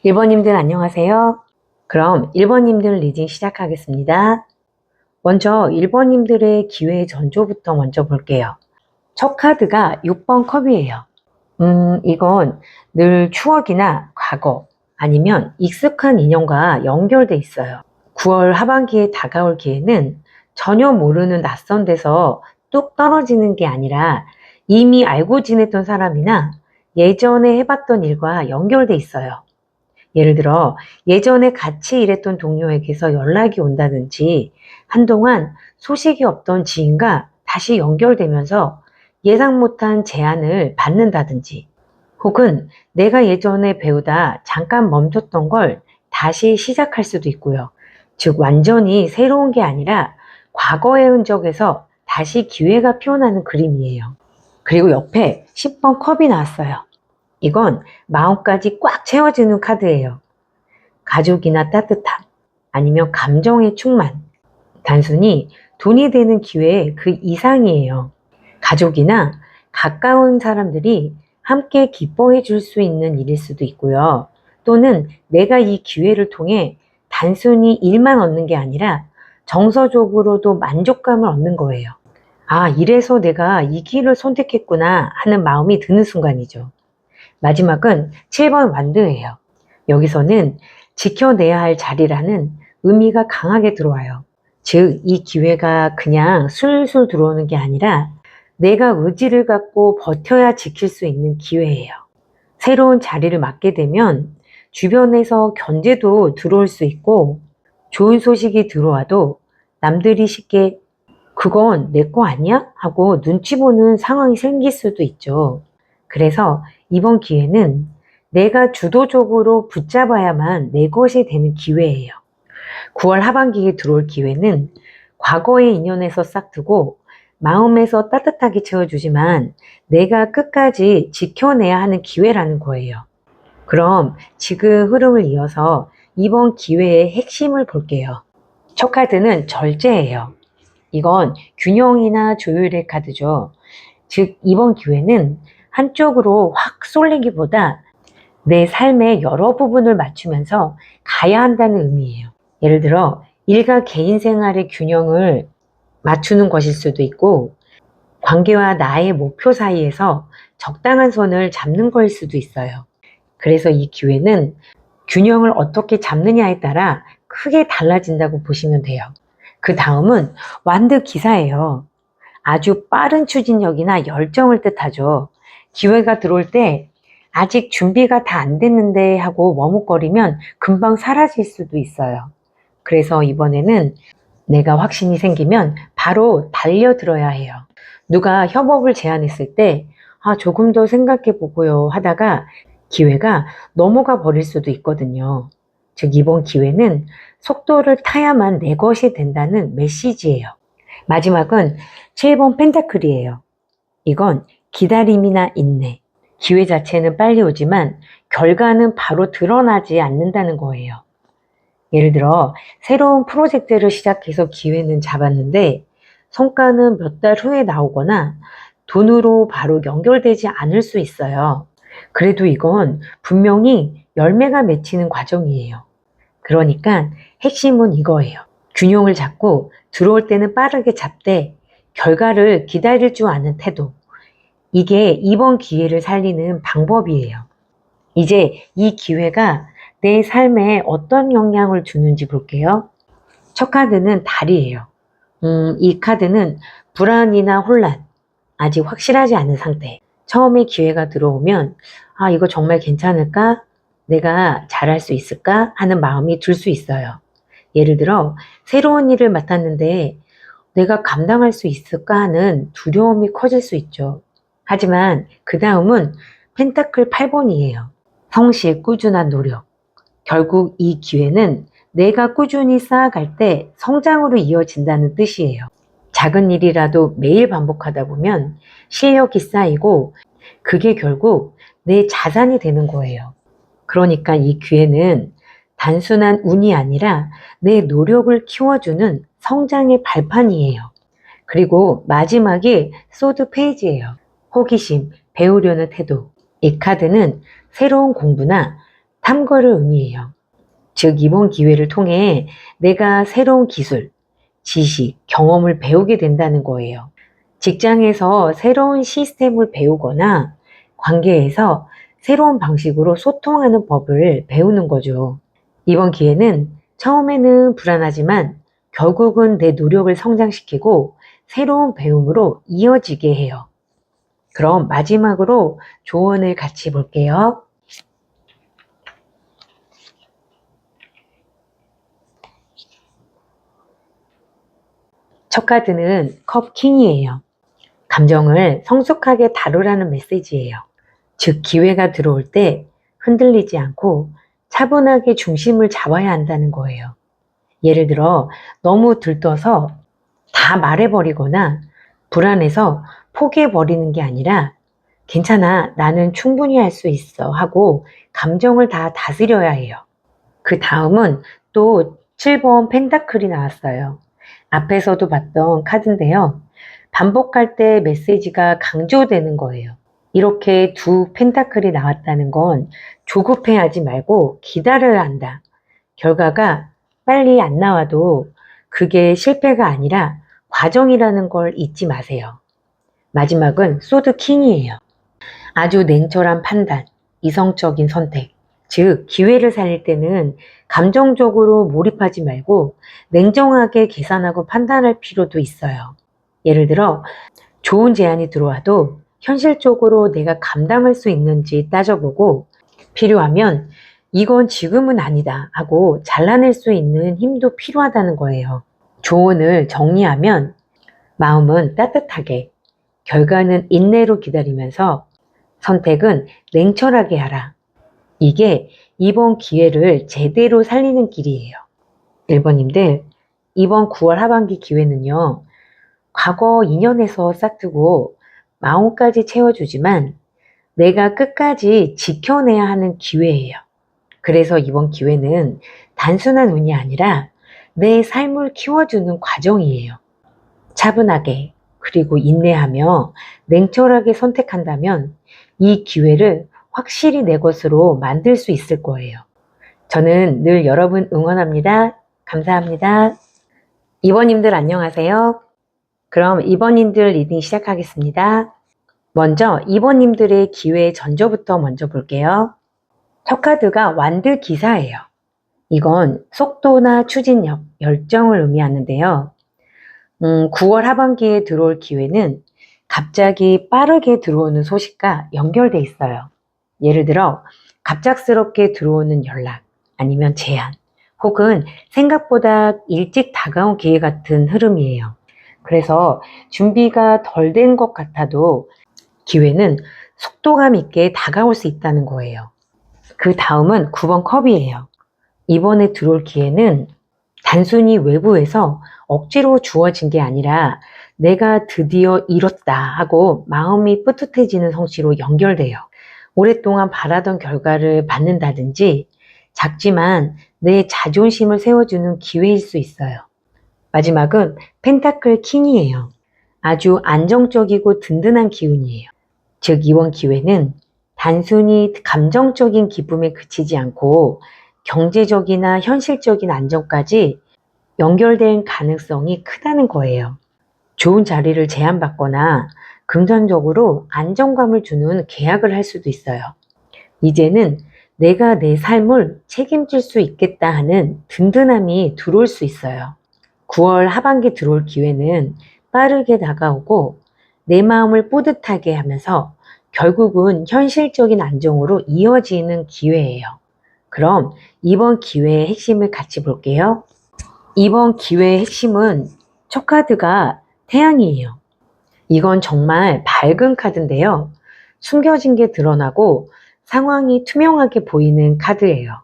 1번님들 안녕하세요. 그럼 1번님들 리딩 시작하겠습니다. 먼저 1번님들의 기회 전조부터 먼저 볼게요. 첫 카드가 6번 컵이에요. 이건 늘 추억이나 과거 아니면 익숙한 인연과 연결돼 있어요. 9월 하반기에 다가올 기회는 전혀 모르는 낯선 데서 뚝 떨어지는 게 아니라 이미 알고 지냈던 사람이나 예전에 해봤던 일과 연결돼 있어요. 예를 들어 예전에 같이 일했던 동료에게서 연락이 온다든지 한동안 소식이 없던 지인과 다시 연결되면서 예상 못한 제안을 받는다든지 혹은 내가 예전에 배우다 잠깐 멈췄던 걸 다시 시작할 수도 있고요. 즉 완전히 새로운 게 아니라 과거의 흔적에서 다시 기회가 피어나는 그림이에요. 그리고 옆에 10번 컵이 나왔어요. 이건 마음까지 꽉 채워지는 카드예요. 가족이나 따뜻함, 아니면 감정의 충만, 단순히 돈이 되는 기회 그 이상이에요. 가족이나 가까운 사람들이 함께 기뻐해 줄 수 있는 일일 수도 있고요. 또는 내가 이 기회를 통해 단순히 일만 얻는 게 아니라 정서적으로도 만족감을 얻는 거예요. 아, 이래서 내가 이 길을 선택했구나 하는 마음이 드는 순간이죠. 마지막은 7번 완드예요. 여기서는 지켜내야 할 자리라는 의미가 강하게 들어와요. 즉, 이 기회가 그냥 술술 들어오는 게 아니라 내가 의지를 갖고 버텨야 지킬 수 있는 기회예요. 새로운 자리를 맡게 되면 주변에서 견제도 들어올 수 있고 좋은 소식이 들어와도 남들이 쉽게 그건 내 거 아니야? 하고 눈치 보는 상황이 생길 수도 있죠. 그래서 이번 기회는 내가 주도적으로 붙잡아야만 내 것이 되는 기회예요. 9월 하반기에 들어올 기회는 과거의 인연에서 싹트고 마음에서 따뜻하게 채워주지만 내가 끝까지 지켜내야 하는 기회라는 거예요. 그럼 지금 흐름을 이어서 이번 기회의 핵심을 볼게요. 첫 카드는 절제예요. 이건 균형이나 조율의 카드죠. 즉 이번 기회는 한쪽으로 확 쏠리기보다 내 삶의 여러 부분을 맞추면서 가야 한다는 의미예요. 예를 들어 일과 개인 생활의 균형을 맞추는 것일 수도 있고 관계와 나의 목표 사이에서 적당한 선을 잡는 거일 수도 있어요. 그래서 이 기회는 균형을 어떻게 잡느냐에 따라 크게 달라진다고 보시면 돼요. 그 다음은 완드 기사예요. 아주 빠른 추진력이나 열정을 뜻하죠. 기회가 들어올 때 아직 준비가 다 안 됐는데 하고 머뭇거리면 금방 사라질 수도 있어요. 그래서 이번에는 내가 확신이 생기면 바로 달려들어야 해요. 누가 협업을 제안했을 때 조금 더 생각해 보고요 하다가 기회가 넘어가 버릴 수도 있거든요. 즉 이번 기회는 속도를 타야만 내 것이 된다는 메시지예요. 마지막은 7번 펜타클이에요. 이건 기다림이나 인내. 기회 자체는 빨리 오지만 결과는 바로 드러나지 않는다는 거예요. 예를 들어 새로운 프로젝트를 시작해서 기회는 잡았는데 성과는 몇 달 후에 나오거나 돈으로 바로 연결되지 않을 수 있어요. 그래도 이건 분명히 열매가 맺히는 과정이에요. 그러니까 핵심은 이거예요. 균형을 잡고 들어올 때는 빠르게 잡되 결과를 기다릴 줄 아는 태도. 이게 이번 기회를 살리는 방법이에요. 이제 이 기회가 내 삶에 어떤 영향을 주는지 볼게요. 첫 카드는 달이에요. 이 카드는 불안이나 혼란, 아직 확실하지 않은 상태. 처음에 기회가 들어오면 이거 정말 괜찮을까? 내가 잘할 수 있을까? 하는 마음이 들 수 있어요. 예를 들어 새로운 일을 맡았는데 내가 감당할 수 있을까 하는 두려움이 커질 수 있죠. 하지만 그 다음은 펜타클 8번이에요. 성실, 꾸준한 노력. 결국 이 기회는 내가 꾸준히 쌓아갈 때 성장으로 이어진다는 뜻이에요. 작은 일이라도 매일 반복하다 보면 실력이 쌓이고 그게 결국 내 자산이 되는 거예요. 그러니까 이 기회는 단순한 운이 아니라 내 노력을 키워주는 성장의 발판이에요. 그리고 마지막이 소드 페이지예요. 호기심, 배우려는 태도. 이 카드는 새로운 공부나 탐구를 의미해요. 즉 이번 기회를 통해 내가 새로운 기술, 지식, 경험을 배우게 된다는 거예요. 직장에서 새로운 시스템을 배우거나 관계에서 새로운 방식으로 소통하는 법을 배우는 거죠. 이번 기회는 처음에는 불안하지만 결국은 내 노력을 성장시키고 새로운 배움으로 이어지게 해요. 그럼 마지막으로 조언을 같이 볼게요. 첫 카드는 컵 킹이에요. 감정을 성숙하게 다루라는 메시지예요. 즉 기회가 들어올 때 흔들리지 않고 차분하게 중심을 잡아야 한다는 거예요. 예를 들어 너무 들떠서 다 말해버리거나 불안해서 포기해버리는 게 아니라 괜찮아, 나는 충분히 할 수 있어 하고 감정을 다 다스려야 해요. 그 다음은 또 7번 펜타클이 나왔어요. 앞에서도 봤던 카드인데요. 반복할 때 메시지가 강조되는 거예요. 이렇게 두 펜타클이 나왔다는 건 조급해하지 말고 기다려야 한다. 결과가 빨리 안 나와도 그게 실패가 아니라 과정이라는 걸 잊지 마세요. 마지막은 소드 킹이에요. 아주 냉철한 판단, 이성적인 선택. 즉 기회를 살릴 때는 감정적으로 몰입하지 말고 냉정하게 계산하고 판단할 필요도 있어요. 예를 들어 좋은 제안이 들어와도 현실적으로 내가 감당할 수 있는지 따져보고 필요하면 이건 지금은 아니다 하고 잘라낼 수 있는 힘도 필요하다는 거예요. 조언을 정리하면 마음은 따뜻하게, 결과는 인내로 기다리면서 선택은 냉철하게 하라. 이게 이번 기회를 제대로 살리는 길이에요. 1번님들, 이번 9월 하반기 기회는요, 과거 인연에서 싹트고 마음까지 채워주지만 내가 끝까지 지켜내야 하는 기회예요. 그래서 이번 기회는 단순한 운이 아니라 내 삶을 키워주는 과정이에요. 차분하게 그리고 인내하며 냉철하게 선택한다면 이 기회를 확실히 내 것으로 만들 수 있을 거예요. 저는 늘 여러분 응원합니다. 감사합니다. 2번님들 안녕하세요. 그럼 2번님들 리딩 시작하겠습니다. 먼저 2번님들의 기회 전조부터 먼저 볼게요. 첫 카드가 완드 기사예요. 이건 속도나 추진력, 열정을 의미하는데요. 9월 하반기에 들어올 기회는 갑자기 빠르게 들어오는 소식과 연결돼 있어요. 예를 들어 갑작스럽게 들어오는 연락, 아니면 제안, 혹은 생각보다 일찍 다가온 기회 같은 흐름이에요. 그래서 준비가 덜 된 것 같아도 기회는 속도감 있게 다가올 수 있다는 거예요. 그 다음은 9번 컵이에요. 이번에 들어올 기회는 단순히 외부에서 억지로 주어진 게 아니라 내가 드디어 이뤘다 하고 마음이 뿌듯해지는 성취로 연결돼요. 오랫동안 바라던 결과를 받는다든지 작지만 내 자존심을 세워주는 기회일 수 있어요. 마지막은 펜타클 킹이에요. 아주 안정적이고 든든한 기운이에요. 즉 이번 기회는 단순히 감정적인 기쁨에 그치지 않고 경제적이나 현실적인 안정까지 연결된 가능성이 크다는 거예요. 좋은 자리를 제안받거나 긍정적으로 안정감을 주는 계약을 할 수도 있어요. 이제는 내가 내 삶을 책임질 수 있겠다 하는 든든함이 들어올 수 있어요. 9월 하반기 들어올 기회는 빠르게 다가오고 내 마음을 뿌듯하게 하면서 결국은 현실적인 안정으로 이어지는 기회예요. 그럼 이번 기회의 핵심을 같이 볼게요. 이번 기회의 핵심은 첫 카드가 태양이에요. 이건 정말 밝은 카드인데요. 숨겨진 게 드러나고 상황이 투명하게 보이는 카드예요.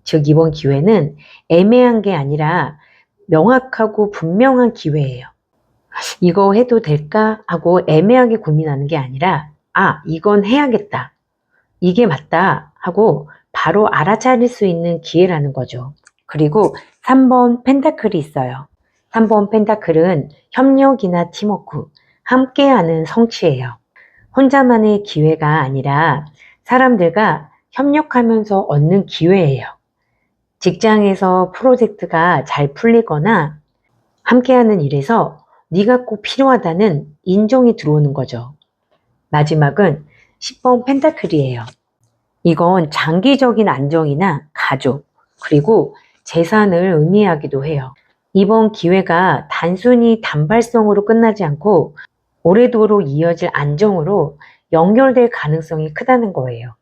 즉, 이번 기회는 애매한 게 아니라 명확하고 분명한 기회예요. 이거 해도 될까 하고 애매하게 고민하는 게 아니라, 아, 이건 해야겠다. 이게 맞다 하고 바로 알아차릴 수 있는 기회라는 거죠. 그리고 3번 펜타클이 있어요. 3번 펜타클은 협력이나 팀워크, 함께하는 성취예요. 혼자만의 기회가 아니라 사람들과 협력하면서 얻는 기회예요. 직장에서 프로젝트가 잘 풀리거나 함께하는 일에서 네가 꼭 필요하다는 인정이 들어오는 거죠. 마지막은 10번 펜타클이에요. 이건 장기적인 안정이나 가족, 그리고 재산을 의미하기도 해요. 이번 기회가 단순히 단발성으로 끝나지 않고 오래도록 이어질 안정으로 연결될 가능성이 크다는 거예요.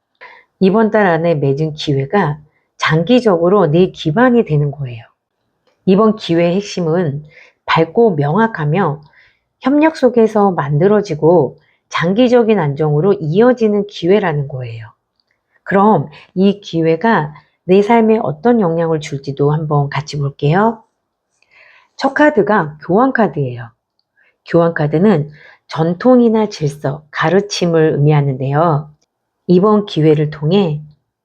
이번 달 안에 맺은 기회가 장기적으로 내 기반이 되는 거예요. 이번 기회의 핵심은 밝고 명확하며 협력 속에서 만들어지고 장기적인 안정으로 이어지는 기회라는 거예요. 그럼 이 기회가 내 삶에 어떤 영향을 줄지도 한번 같이 볼게요. 첫 카드가 교환 카드예요. 교환 카드는 전통이나 질서, 가르침을 의미하는데요. 이번 기회를 통해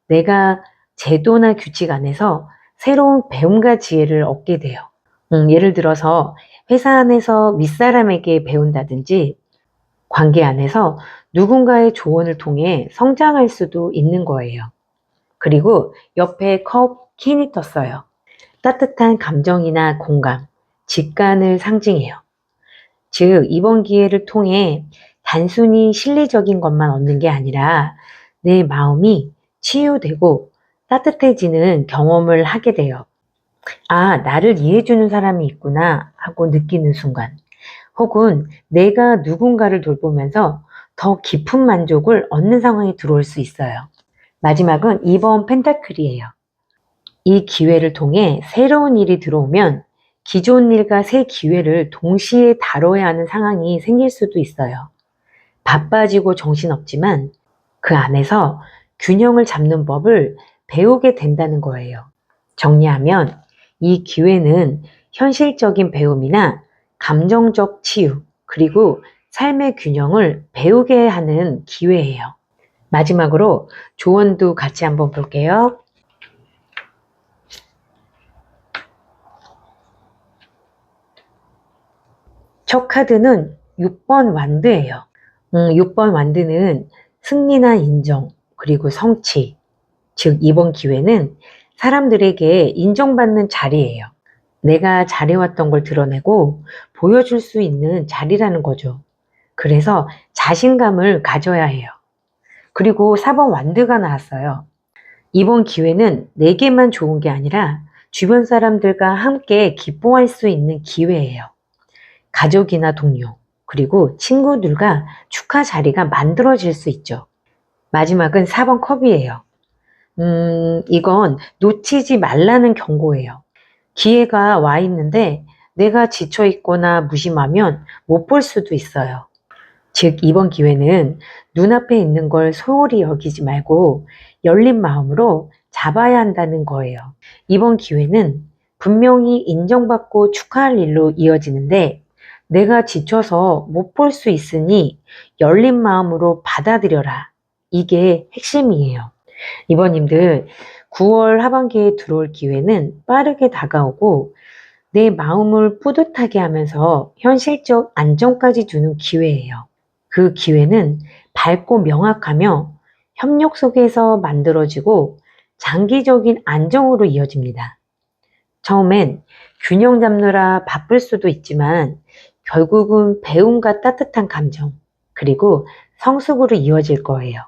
내가 제도나 규칙 안에서 새로운 배움과 지혜를 얻게 돼요. 예를 들어서 회사 안에서 윗사람에게 배운다든지 관계 안에서 누군가의 조언을 통해 성장할 수도 있는 거예요. 그리고 옆에 컵 퀸이 떴어요. 따뜻한 감정이나 공감, 직관을 상징해요. 즉, 이번 기회를 통해 단순히 실리적인 것만 얻는 게 아니라 내 마음이 치유되고 따뜻해지는 경험을 하게 돼요. 아, 나를 이해해주는 사람이 있구나 하고 느끼는 순간, 혹은 내가 누군가를 돌보면서 더 깊은 만족을 얻는 상황이 들어올 수 있어요. 마지막은 2번 펜타클이에요. 이 기회를 통해 새로운 일이 들어오면 기존 일과 새 기회를 동시에 다뤄야 하는 상황이 생길 수도 있어요. 바빠지고 정신없지만 그 안에서 균형을 잡는 법을 배우게 된다는 거예요. 정리하면 이 기회는 현실적인 배움이나 감정적 치유, 그리고 삶의 균형을 배우게 하는 기회예요. 마지막으로 조언도 같이 한번 볼게요. 첫 카드는 6번 완드예요. 6번 완드는 승리나 인정, 그리고 성취, 즉 이번 기회는 사람들에게 인정받는 자리예요. 내가 잘해왔던 걸 드러내고 보여줄 수 있는 자리라는 거죠. 그래서 자신감을 가져야 해요. 그리고 4번 완드가 나왔어요. 이번 기회는 내게만 좋은 게 아니라 주변 사람들과 함께 기뻐할 수 있는 기회예요. 가족이나 동료, 그리고 친구들과 축하 자리가 만들어질 수 있죠. 마지막은 4번 컵이에요. 이건 놓치지 말라는 경고예요. 기회가 와 있는데 내가 지쳐 있거나 무심하면 못 볼 수도 있어요. 즉, 이번 기회는 눈앞에 있는 걸 소홀히 여기지 말고 열린 마음으로 잡아야 한다는 거예요. 이번 기회는 분명히 인정받고 축하할 일로 이어지는데 내가 지쳐서 못 볼 수 있으니 열린 마음으로 받아들여라. 이게 핵심이에요. 이번님들 9월 하반기에 들어올 기회는 빠르게 다가오고 내 마음을 뿌듯하게 하면서 현실적 안정까지 주는 기회예요. 그 기회는 밝고 명확하며 협력 속에서 만들어지고 장기적인 안정으로 이어집니다. 처음엔 균형 잡느라 바쁠 수도 있지만 결국은 배움과 따뜻한 감정, 그리고 성숙으로 이어질 거예요.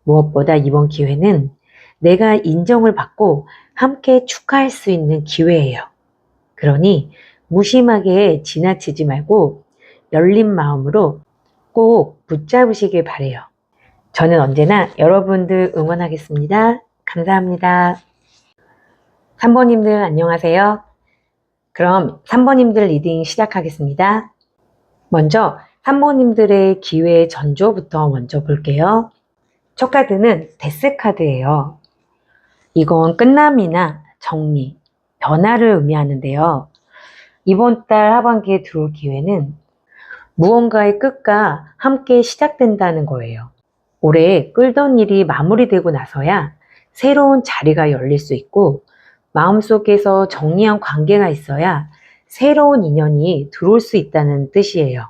무엇보다 이번 기회는 내가 인정을 받고 함께 축하할 수 있는 기회예요. 그러니 무심하게 지나치지 말고 열린 마음으로 꼭 붙잡으시길 바래요. 저는 언제나 여러분들 응원하겠습니다. 감사합니다. 3번님들 안녕하세요. 그럼 3번님들 리딩 시작하겠습니다. 먼저 3번님들의 기회 전조부터 먼저 볼게요. 첫 카드는 데스 카드예요. 이건 끝남이나 정리, 변화를 의미하는데요. 이번 달 하반기에 들어올 기회는 무언가의 끝과 함께 시작된다는 거예요. 올해 끌던 일이 마무리되고 나서야 새로운 자리가 열릴 수 있고 마음속에서 정리한 관계가 있어야 새로운 인연이 들어올 수 있다는 뜻이에요.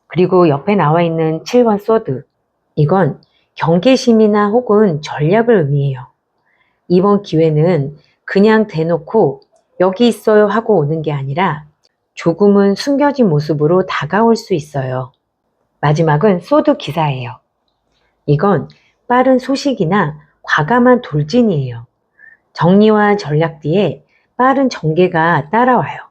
그리고 옆에 나와 있는 7번 소드, 이건 경계심이나 혹은 전략을 의미해요. 이번 기회는 그냥 대놓고 여기 있어요 하고 오는 게 아니라 조금은 숨겨진 모습으로 다가올 수 있어요. 마지막은 소드 기사예요. 이건 빠른 소식이나 과감한 돌진이에요. 정리와 전략 뒤에 빠른 전개가 따라와요.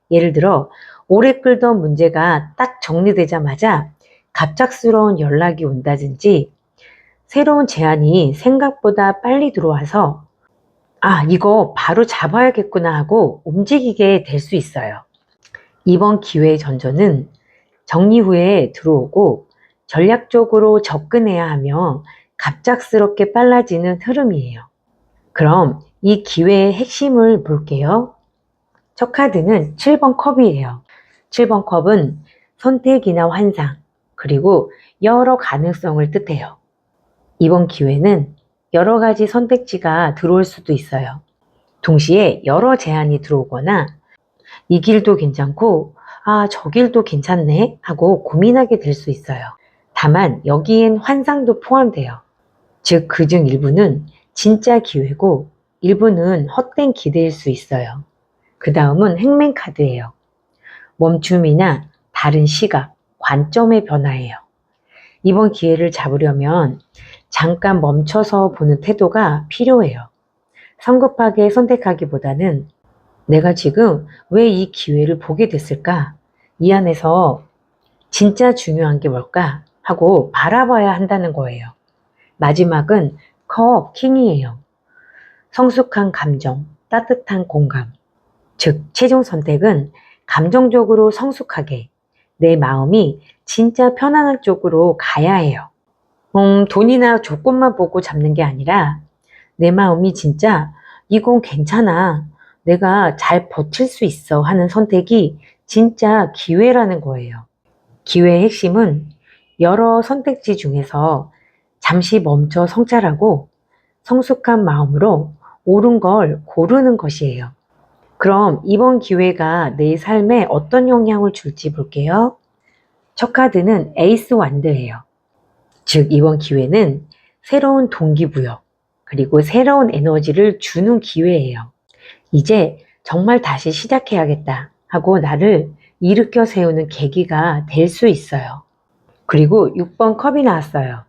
예를 들어 오래 끌던 문제가 딱 정리되자마자 갑작스러운 연락이 온다든지 새로운 제안이 생각보다 빨리 들어와서 이거 바로 잡아야겠구나 하고 움직이게 될 수 있어요. 이번 기회의 전조는 정리 후에 들어오고 전략적으로 접근해야 하며 갑작스럽게 빨라지는 흐름이에요. 그럼 이 기회의 핵심을 볼게요. 첫 카드는 7번 컵이에요. 7번 컵은 선택이나 환상, 그리고 여러 가능성을 뜻해요. 이번 기회는 여러 가지 선택지가 들어올 수도 있어요. 동시에 여러 제안이 들어오거나 이 길도 괜찮고 저 길도 괜찮네 하고 고민하게 될 수 있어요. 다만 여기엔 환상도 포함돼요. 즉 그중 일부는 진짜 기회고 일부는 헛된 기대일 수 있어요. 그 다음은 행맨 카드예요. 멈춤이나 다른 시각, 관점의 변화예요. 이번 기회를 잡으려면 잠깐 멈춰서 보는 태도가 필요해요. 성급하게 선택하기보다는 내가 지금 왜 이 기회를 보게 됐을까? 이 안에서 진짜 중요한 게 뭘까? 하고 바라봐야 한다는 거예요. 마지막은 컵 킹이에요. 성숙한 감정, 따뜻한 공감. 즉, 최종 선택은 감정적으로 성숙하게 내 마음이 진짜 편안한 쪽으로 가야 해요. 돈이나 조건만 보고 잡는 게 아니라 내 마음이 진짜 이건 괜찮아, 내가 잘 버틸 수 있어 하는 선택이 진짜 기회라는 거예요. 기회의 핵심은 여러 선택지 중에서 잠시 멈춰 성찰하고 성숙한 마음으로 옳은 걸 고르는 것이에요. 그럼 이번 기회가 내 삶에 어떤 영향을 줄지 볼게요. 첫 카드는 에이스 완드예요. 즉 이번 기회는 새로운 동기부여 그리고 새로운 에너지를 주는 기회예요. 이제 정말 다시 시작해야겠다 하고 나를 일으켜 세우는 계기가 될 수 있어요. 그리고 6번 컵이 나왔어요.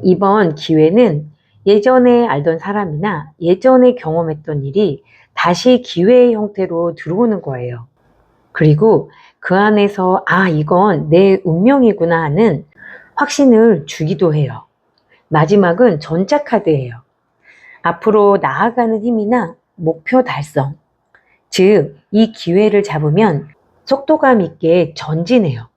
이번 기회는 예전에 알던 사람이나 예전에 경험했던 일이 다시 기회의 형태로 들어오는 거예요. 그리고 그 안에서 이건 내 운명이구나 하는 확신을 주기도 해요. 마지막은 전자 카드예요. 앞으로 나아가는 힘이나 목표 달성, 즉 이 기회를 잡으면 속도감 있게 전진해요.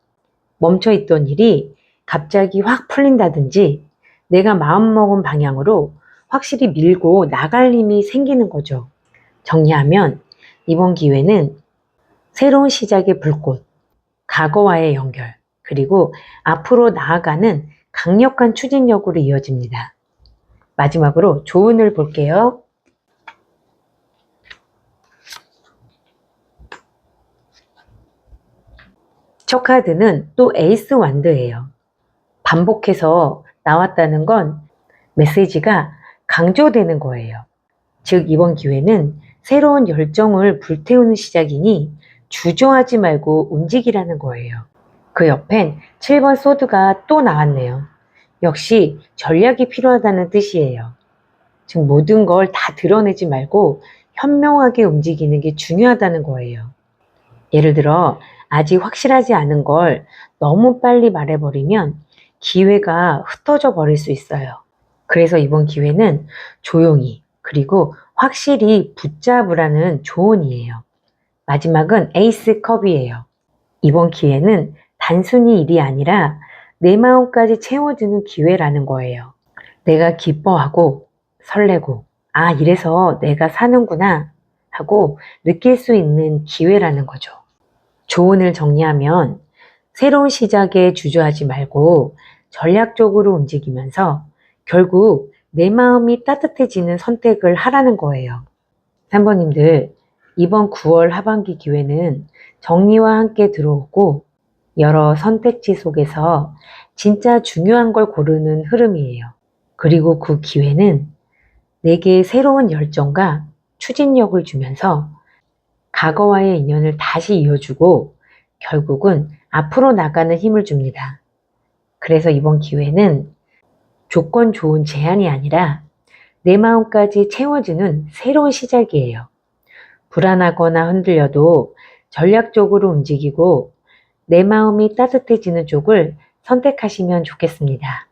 멈춰있던 일이 갑자기 확 풀린다든지 내가 마음먹은 방향으로 확실히 밀고 나갈 힘이 생기는 거죠. 정리하면 이번 기회는 새로운 시작의 불꽃, 과거와의 연결, 그리고 앞으로 나아가는 강력한 추진력으로 이어집니다. 마지막으로 조언을 볼게요. 첫 카드는 또 에이스 완드예요. 반복해서 나왔다는 건 메시지가 강조되는 거예요. 즉 이번 기회는 새로운 열정을 불태우는 시작이니 주저하지 말고 움직이라는 거예요. 그 옆엔 7번 소드가 또 나왔네요. 역시 전략이 필요하다는 뜻이에요. 즉 모든 걸 다 드러내지 말고 현명하게 움직이는 게 중요하다는 거예요. 예를 들어 아직 확실하지 않은 걸 너무 빨리 말해버리면 기회가 흩어져 버릴 수 있어요. 그래서 이번 기회는 조용히 그리고 확실히 붙잡으라는 조언이에요. 마지막은 에이스 컵이에요. 이번 기회는 단순히 일이 아니라 내 마음까지 채워주는 기회라는 거예요. 내가 기뻐하고 설레고, 아, 이래서 내가 사는구나 하고 느낄 수 있는 기회라는 거죠. 조언을 정리하면 새로운 시작에 주저하지 말고 전략적으로 움직이면서 결국 내 마음이 따뜻해지는 선택을 하라는 거예요. 3번님들, 이번 9월 하반기 기회는 정리와 함께 들어오고 여러 선택지 속에서 진짜 중요한 걸 고르는 흐름이에요. 그리고 그 기회는 내게 새로운 열정과 추진력을 주면서 과거와의 인연을 다시 이어주고 결국은 앞으로 나가는 힘을 줍니다. 그래서 이번 기회는 조건 좋은 제한이 아니라 내 마음까지 채워주는 새로운 시작이에요. 불안하거나 흔들려도 전략적으로 움직이고 내 마음이 따뜻해지는 쪽을 선택하시면 좋겠습니다.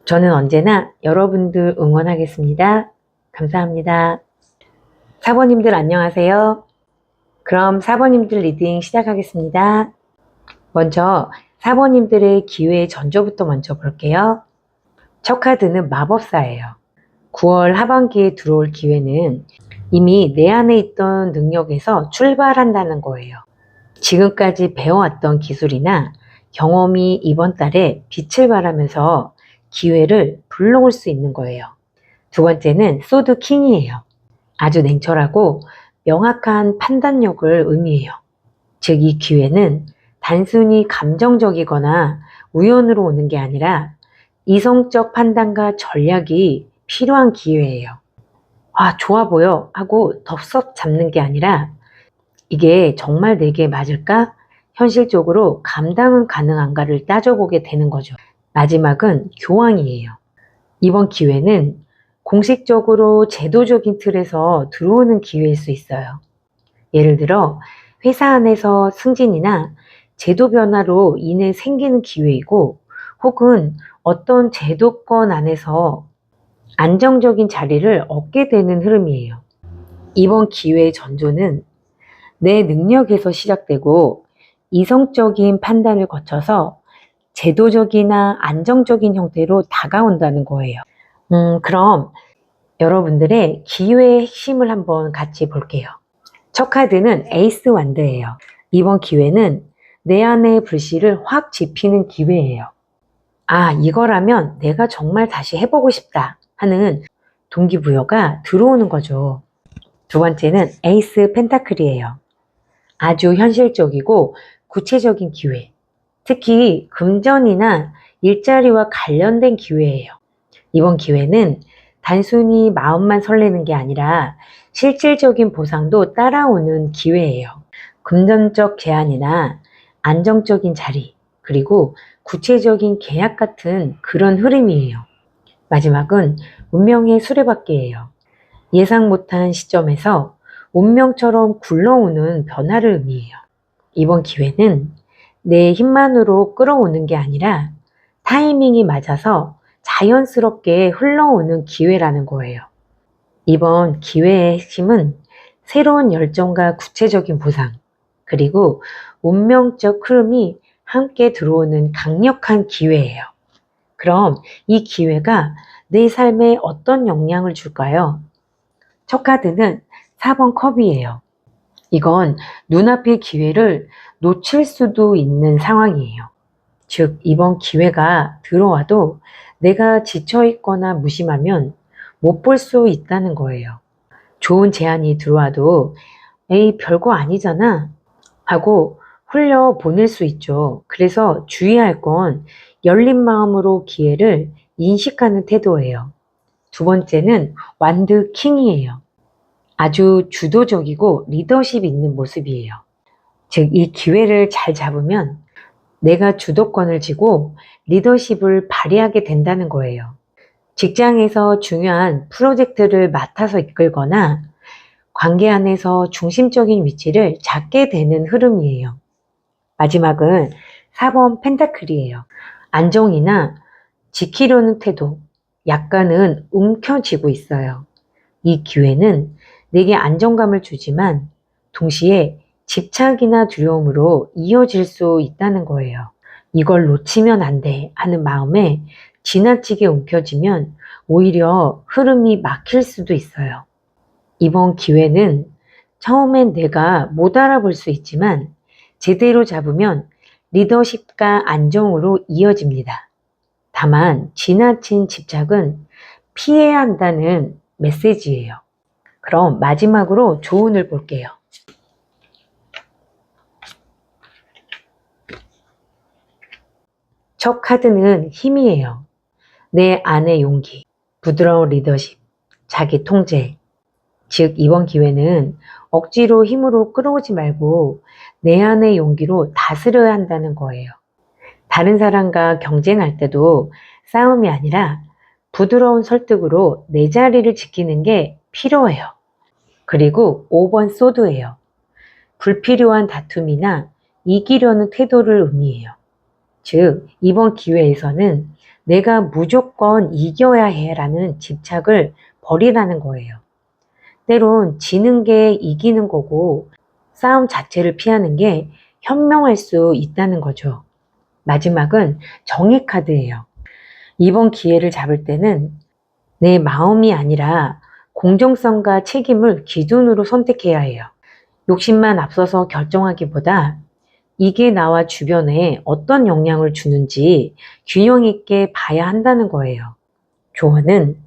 저는 언제나 여러분들 응원하겠습니다. 감사합니다. 4번님들 안녕하세요. 그럼 4번님들 리딩 시작하겠습니다. 먼저 4번님들의 기회의 전조부터 먼저 볼게요. 첫 카드는 마법사예요. 9월 하반기에 들어올 기회는 이미 내 안에 있던 능력에서 출발한다는 거예요. 지금까지 배워왔던 기술이나 경험이 이번 달에 빛을 발하면서 기회를 불러올 수 있는 거예요. 두 번째는 소드 킹이에요. 아주 냉철하고 명확한 판단력을 의미해요. 즉, 이 기회는 단순히 감정적이거나 우연으로 오는 게 아니라 이성적 판단과 전략이 필요한 기회예요. 아, 좋아 보여 하고 덥석 잡는 게 아니라 이게 정말 내게 맞을까? 현실적으로 감당은 가능한가를 따져보게 되는 거죠. 마지막은 교황이에요. 이번 기회는 공식적으로 제도적인 틀에서 들어오는 기회일 수 있어요. 예를 들어 회사 안에서 승진이나 제도 변화로 인해 생기는 기회이고 혹은 어떤 제도권 안에서 안정적인 자리를 얻게 되는 흐름이에요. 이번 기회의 전조는 내 능력에서 시작되고 이성적인 판단을 거쳐서 제도적이나 안정적인 형태로 다가온다는 거예요. 그럼 여러분들의 기회의 핵심을 한번 같이 볼게요. 첫 카드는 에이스 완드예요. 이번 기회는 내 안의 불씨를 확 지피는 기회예요. 아, 이거라면 내가 정말 다시 해보고 싶다 하는 동기부여가 들어오는 거죠. 두 번째는 에이스 펜타클이에요. 아주 현실적이고 구체적인 기회. 특히 금전이나 일자리와 관련된 기회예요. 이번 기회는 단순히 마음만 설레는 게 아니라 실질적인 보상도 따라오는 기회예요. 금전적 제한이나 안정적인 자리, 그리고 구체적인 계약 같은 그런 흐름이에요. 마지막은 운명의 수레바퀴예요. 예상 못한 시점에서 운명처럼 굴러오는 변화를 의미해요. 이번 기회는 내 힘만으로 끌어오는 게 아니라 타이밍이 맞아서 자연스럽게 흘러오는 기회라는 거예요. 이번 기회의 핵심은 새로운 열정과 구체적인 보상, 그리고 운명적 흐름이 함께 들어오는 강력한 기회예요. 그럼 이 기회가 내 삶에 어떤 영향을 줄까요? 첫 카드는 4번 컵이에요. 이건 눈앞의 기회를 놓칠 수도 있는 상황이에요. 즉, 이번 기회가 들어와도 내가 지쳐있거나 무심하면 못 볼 수 있다는 거예요. 좋은 제안이 들어와도 에이, 별거 아니잖아 하고 흘려 보낼 수 있죠. 그래서 주의할 건 열린 마음으로 기회를 인식하는 태도예요. 두 번째는 완드 킹이에요. 아주 주도적이고 리더십 있는 모습이에요. 즉, 이 기회를 잘 잡으면 내가 주도권을 쥐고 리더십을 발휘하게 된다는 거예요. 직장에서 중요한 프로젝트를 맡아서 이끌거나 관계 안에서 중심적인 위치를 잡게 되는 흐름이에요. 마지막은 4번 펜타클이에요. 안정이나 지키려는 태도, 약간은 움켜쥐고 있어요. 이 기회는 내게 안정감을 주지만 동시에 집착이나 두려움으로 이어질 수 있다는 거예요. 이걸 놓치면 안 돼 하는 마음에 지나치게 움켜쥐면 오히려 흐름이 막힐 수도 있어요. 이번 기회는 처음엔 내가 못 알아볼 수 있지만 제대로 잡으면 리더십과 안정으로 이어집니다. 다만 지나친 집착은 피해야 한다는 메시지예요. 그럼 마지막으로 조언을 볼게요. 첫 카드는 힘이에요. 내 안의 용기, 부드러운 리더십, 자기 통제. 즉 이번 기회는 억지로 힘으로 끌어오지 말고 내 안의 용기로 다스려야 한다는 거예요. 다른 사람과 경쟁할 때도 싸움이 아니라 부드러운 설득으로 내 자리를 지키는 게 필요해요. 그리고 5번 소드예요. 불필요한 다툼이나 이기려는 태도를 의미해요. 즉 이번 기회에서는 내가 무조건 이겨야 해라는 집착을 버리라는 거예요. 때론 지는 게 이기는 거고 싸움 자체를 피하는 게 현명할 수 있다는 거죠. 마지막은 정의 카드예요. 이번 기회를 잡을 때는 내 마음이 아니라 공정성과 책임을 기준으로 선택해야 해요. 욕심만 앞서서 결정하기보다 이게 나와 주변에 어떤 영향을 주는지 균형 있게 봐야 한다는 거예요. 조언은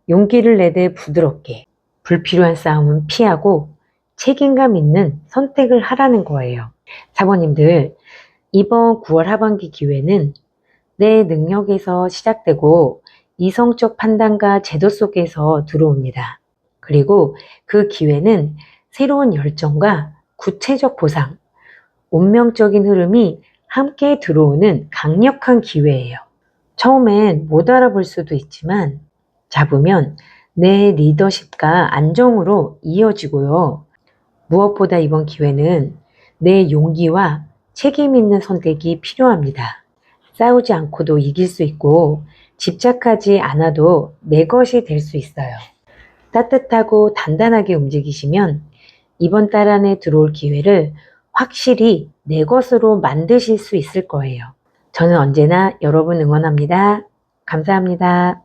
용기를 내되 부드럽게, 불필요한 싸움은 피하고 책임감 있는 선택을 하라는 거예요. 사모님들, 이번 9월 하반기 기회는 내 능력에서 시작되고 이성적 판단과 제도 속에서 들어옵니다. 그리고 그 기회는 새로운 열정과 구체적 보상, 운명적인 흐름이 함께 들어오는 강력한 기회예요. 처음엔 못 알아볼 수도 있지만 잡으면 내 리더십과 안정으로 이어지고요. 무엇보다 이번 기회는 내 용기와 책임 있는 선택이 필요합니다. 싸우지 않고도 이길 수 있고 집착하지 않아도 내 것이 될 수 있어요. 따뜻하고 단단하게 움직이시면 이번 달 안에 들어올 기회를 확실히 내 것으로 만드실 수 있을 거예요. 저는 언제나 여러분 응원합니다. 감사합니다.